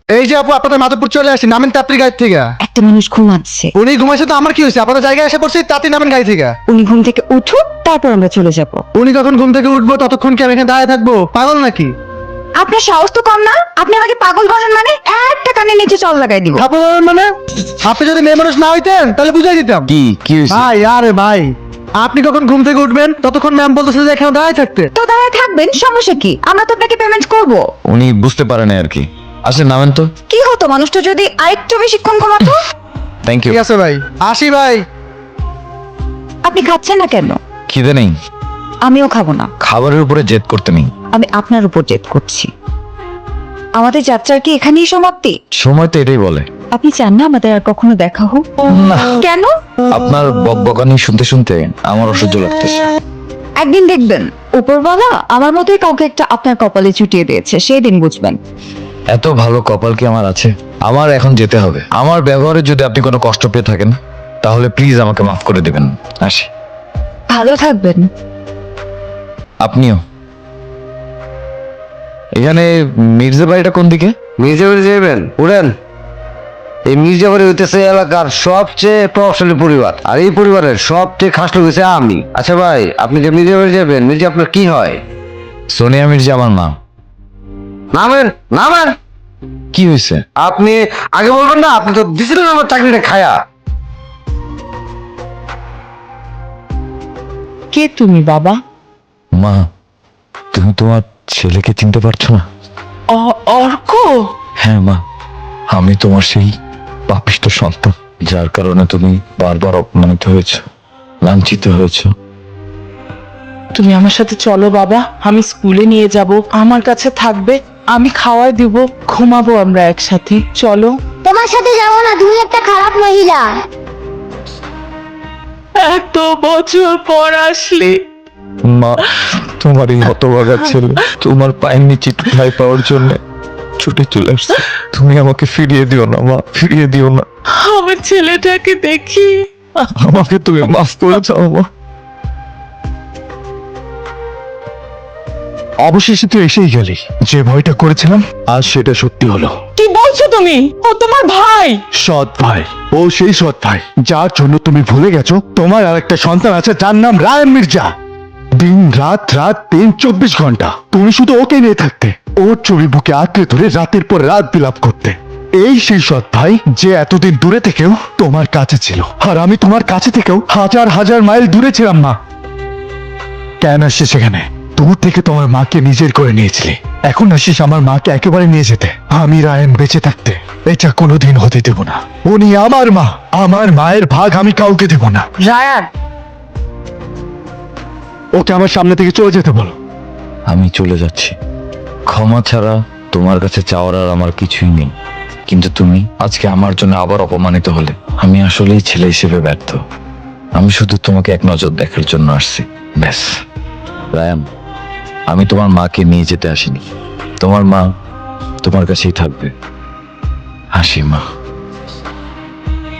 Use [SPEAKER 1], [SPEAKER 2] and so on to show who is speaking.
[SPEAKER 1] এই যে আপু, আপনাদের মাধবপুর চলে আসছি, নামেন তাড়াতাড়ি গাড়ি থেকে।
[SPEAKER 2] একটা মানুষ ঘুমাচ্ছে,
[SPEAKER 1] উনি ঘুমাইছে তো আমার কি হয়েছে? আপনাদের জায়গায় এসে পড়ছি, তাড়াতাড়ি নামেন গাড়ি থেকে।
[SPEAKER 2] উনি ঘুম থেকে উঠুক, তারপর আমরা চলে যাব।
[SPEAKER 1] উনি কখন ঘুম থেকে উঠবো ততক্ষণ কি আমি এখানে দাঁড়িয়ে থাকবো? পাগল নাকি?
[SPEAKER 2] আপনার সাহস তো কম না, আপনি আমাকে পাগল বলেন মানে একটা কানের নিচে চল লাগাই দিব।
[SPEAKER 1] আপনার মানে আপনি যদি মেয়ে মানুষ না হইতেন তাহলে বুঝাই দিতাম।
[SPEAKER 3] কি হয়েছে?
[SPEAKER 1] ভাই আরে ভাই, আপনি কখন ঘুম থেকে উঠবেন ততক্ষণ ম্যাম বলতেছে যে এখানে দাঁড়িয়ে থাকতে।
[SPEAKER 2] তো দাঁড়ায় থাকবেন, সমস্যা কি? আমরা তো আপনাকে পেমেন্ট করব।
[SPEAKER 3] উনি বুঝতে পারেন আর কি। আসলে নামেন তো।
[SPEAKER 2] কি হতো মানুষটা যদি আরেকটু বেশিক্ষণ ঘুমাতো?
[SPEAKER 3] Thank you.
[SPEAKER 1] ঠিক আছে ভাই, আসি ভাই।
[SPEAKER 2] আপনি খাচ্ছেন না কেন?
[SPEAKER 3] খিদে নেই।
[SPEAKER 2] আমিও খাবো না।
[SPEAKER 3] খাবারের উপরে জেদ করতে নেই।
[SPEAKER 2] আমি আপনার উপর জেদ করছি। আমাদের যাত্রার কি এখানেই সমাপ্তি?
[SPEAKER 3] সময় তো এটাই বলে।
[SPEAKER 2] আপনি চান না আমাদের আর কখনো দেখা হোক?
[SPEAKER 3] না,
[SPEAKER 2] কেন?
[SPEAKER 3] আপনার বকবকানি শুনতে শুনতে আমার অসহ্য লাগতেছে।
[SPEAKER 2] একদিন দেখবেন উপরওয়ালা আমার মতোই কাউকে একটা আপনার কপালে চুটিয়ে দিয়েছে, সেই দিন বুঝবেন।
[SPEAKER 3] এত ভালো কপাল কি আমার আছে? আমার এখন যেতে হবে। আমার ব্যবহারে যদি আপনি কোনো কষ্ট পেয়ে থাকেন তাহলে প্লিজ আমাকে মাফ করে দেবেন। আসি।
[SPEAKER 2] ভালো থাকবেন।
[SPEAKER 3] আপনিও। এখানে মির্জা বাড়িটা কোন দিকে?
[SPEAKER 4] মির্জাবাড়ি যাবেন, উড়েন। এই মির্জাবাড়ি হইতেছে এলাকার সবচেয়ে প্রভাবশালী পরিবার, আর এই পরিবারের সবচেয়ে খাস লোক হচ্ছে আমি। আচ্ছা ভাই, আপনি যে মির্জাবাড়ি যাবেন, মির্জা আপনার কি হয়?
[SPEAKER 3] সোনিয়া মির্জা আমার মা।
[SPEAKER 4] নামেন নামেন।
[SPEAKER 3] কি হয়েছে?
[SPEAKER 4] আপনি আগে বলবেন না? আপনি তো দিছিলেন আমার চাকরিটা খায়া।
[SPEAKER 5] কে তুমি বাবা?
[SPEAKER 3] মা, তুমি তোমার ছেলেকে চিনতে পারছো না?
[SPEAKER 5] অর্ক?
[SPEAKER 3] হ্যাঁ মা, আমি তোমার সেই পাপিষ্ঠ সন্তান যার কারণে তুমি বারবার অপমানিত হয়েছ, লাঞ্ছিত হয়েছ।
[SPEAKER 5] তুমি আমার সাথে চলো বাবা, আমি স্কুলে নিয়ে যাব, আমার কাছে থাকবে, আমি খাওয়াই দিব, ঘুমাবো আমরা একসাথে। চলো।
[SPEAKER 6] তোমার সাথে যাবো না, তুমি একটা খারাপ মহিলা।
[SPEAKER 5] এত বছর পর আসলে।
[SPEAKER 3] মা, তোমার এই হতভাগা ছেলে তোমার পায়ের নিচে ঠাঁই পাওয়ার জন্য ছুটে চলে আসছে। তুমি আমাকে ফিরিয়ে দিও না মা, ফিরিয়ে দিও না।
[SPEAKER 5] আমার ছেলেটাকে দেখি।
[SPEAKER 3] আমাকে তুমি মাফ করে দাও মা।
[SPEAKER 7] অবশেষে তুই এসেই গেলি। যে ভয়টা করেছিলাম আজ সেটা সত্যি হলো।
[SPEAKER 5] কি বলছো তুমি? ও তোমার ভাই?
[SPEAKER 7] সৎ ভাই, ও সেই সৎ ভাই যার জন্য তুমি ভুলে গেছো তোমার আর একটা সন্তান আছে যার নাম রায়ন মির্জা। দিন রাত রাত 24 ঘন্টা তুমি শুধু ওকে নিয়ে থাকতে, ওর ছবি বুকে আঁকড়ে ধরে রাতের পর রাত বিলাপ করতে। এই সেই সৎ ভাই যে এতদিন দূরে থেকেও তোমার কাছে ছিল, আর আমি তোমার কাছে থেকেও হাজার হাজার মাইল দূরে ছিলাম। মা কেন আসছিস সেখানে? দূর থেকে তোমার মাকে নিজের করে নিয়েছিলে, এখন আসিস আমার মাকে একেবারে নিয়ে যেতে। আমি রায়ন বেঁচে থাকতে এটা কোনোদিন হতে দেব না। উনি আমার মা, আমার মায়ের ভাগ আমি কাউকে দেব না।
[SPEAKER 5] রায়ান,
[SPEAKER 7] ওকে আমার সামনে থেকে চলে যেতে বলো।
[SPEAKER 3] আমি চলে যাচ্ছি। ক্ষমা ছাড়া তোমার কাছে চাওয়ার আর আমার কিছুই নেই। কিন্তু তুমি আজকে আমার জন্য আবার অপমানিত হলে। আমি আসলেই ছেলে হিসেবে ব্যর্থ। আমি শুধু তোমাকে এক নজর দেখার জন্য আসছি, ব্যাস। রায়ান, আমি তোমার মাকে নিয়ে যেতে আসিনি। তোমার মা তোমার কাছেই থাকবে। হাসি মা।